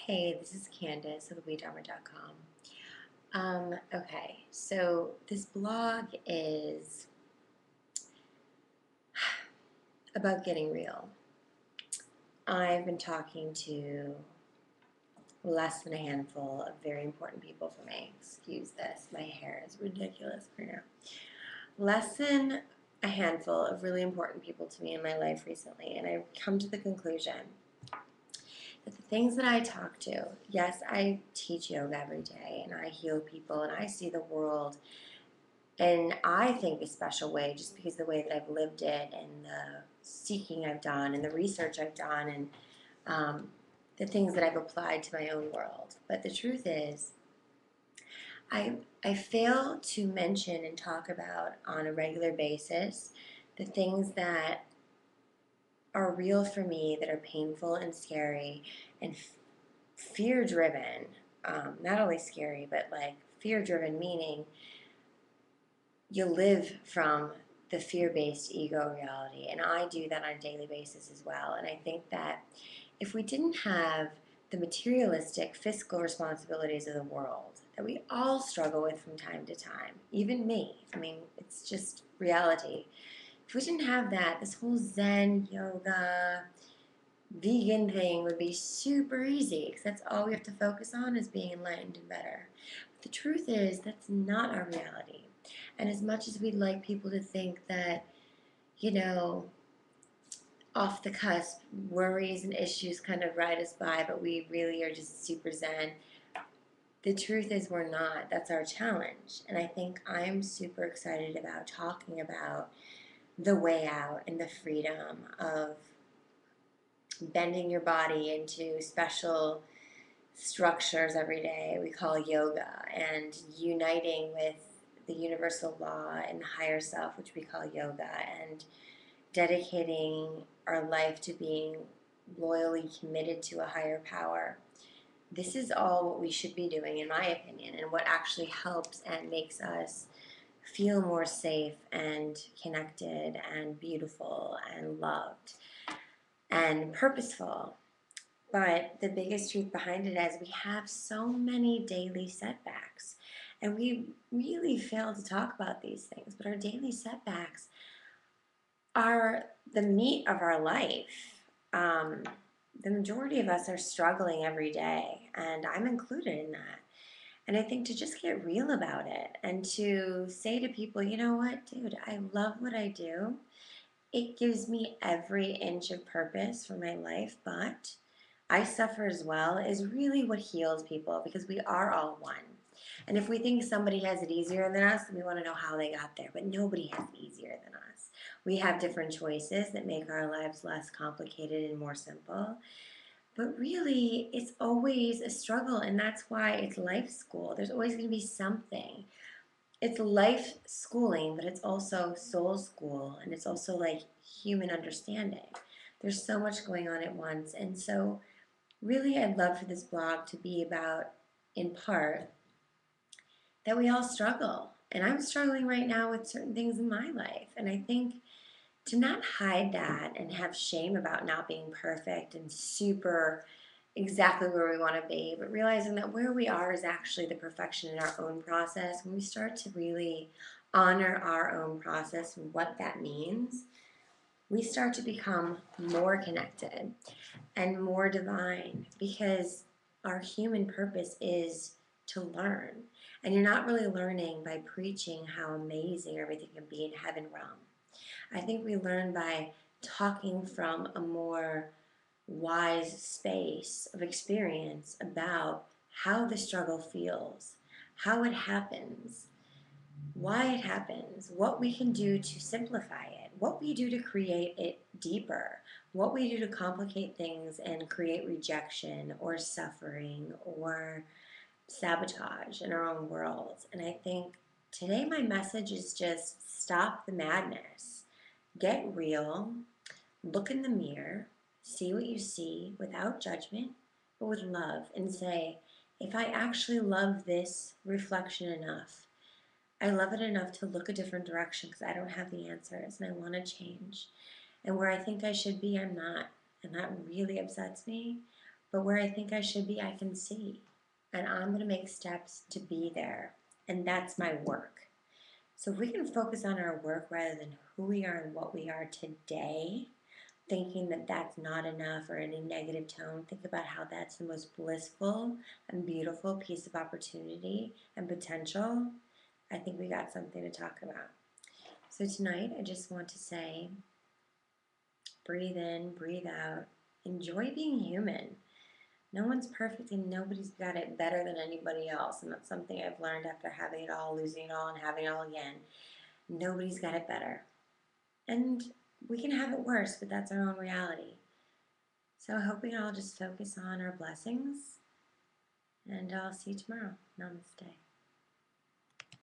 Hey, this is Candace of WeDharma.com. Okay, so this blog is about getting real. I've been talking to less than a handful of very important people for me. Excuse this, my hair is ridiculous right now. Less than a handful of really important people to me in my life recently, and I've come to the conclusion that the things that I talk to, yes, I teach yoga every day and I heal people and I see the world in, I think, a special way just because of the way that I've lived it and the seeking I've done and the research I've done and the things that I've applied to my own world. But the truth is, I fail to mention and talk about on a regular basis the things that are real for me, that are painful and scary and fear driven. Not only scary, but like fear driven, meaning you live from the fear-based ego reality, and I do that on a daily basis as well. And I think that if we didn't have the materialistic fiscal responsibilities of the world that we all struggle with from time to time, even me, I mean, it's just reality. If we didn't have that, this whole Zen, yoga, vegan thing would be super easy because that's all we have to focus on is being enlightened and better. But the truth is, that's not our reality. And as much as we'd like people to think that, you know, off the cusp, worries and issues kind of ride us by, but we really are just super zen, the truth is we're not. That's our challenge. And I think I'm super excited about talking about the way out and the freedom of bending your body into special structures every day we call yoga, and uniting with the universal law and the higher self, which we call yoga, and dedicating our life to being loyally committed to a higher power. This is all what we should be doing, in my opinion, and what actually helps and makes us feel more safe and connected and beautiful and loved and purposeful. But the biggest truth behind it is we have so many daily setbacks. And we really fail to talk about these things. But our daily setbacks are the meat of our life. The majority of us are struggling every day, and I'm included in that. And I think to just get real about it and to say to people, you know what, dude, I love what I do. It gives me every inch of purpose for my life, but I suffer as well, is really what heals people, because we are all one. And if we think somebody has it easier than us, we want to know how they got there. But nobody has it easier than us. We have different choices that make our lives less complicated and more simple. But really, it's always a struggle, and that's why it's life school. There's always going to be something. It's life schooling, but it's also soul school, and it's also like human understanding. There's so much going on at once. And so really, I'd love for this blog to be about, in part, that we all struggle. And I'm struggling right now with certain things in my life. And I think to not hide that and have shame about not being perfect and super exactly where we want to be, but realizing that where we are is actually the perfection in our own process. When we start to really honor our own process and what that means, we start to become more connected and more divine, because our human purpose is to learn. And you're not really learning by preaching how amazing everything can be in heaven realm. I think we learn by talking from a more wise space of experience about how the struggle feels, how it happens, why it happens, what we can do to simplify it, what we do to create it deeper, what we do to complicate things and create rejection or suffering or sabotage in our own worlds. And I think today my message is just stop the madness, get real, look in the mirror, see what you see without judgment, but with love, and say, if I actually love this reflection enough, I love it enough to look a different direction because I don't have the answers and I want to change. And where I think I should be, I'm not. And that really upsets me. But where I think I should be, I can see. And I'm going to make steps to be there. And that's my work. So if we can focus on our work rather than who we are and what we are today, thinking that that's not enough or in a negative tone, think about how that's the most blissful and beautiful piece of opportunity and potential. I think we got something to talk about. So tonight, I just want to say, breathe in, breathe out, enjoy being human. No one's perfect and nobody's got it better than anybody else. And that's something I've learned after having it all, losing it all, and having it all again. Nobody's got it better. And we can have it worse, but that's our own reality. So I hope we can all just focus on our blessings. And I'll see you tomorrow. Namaste.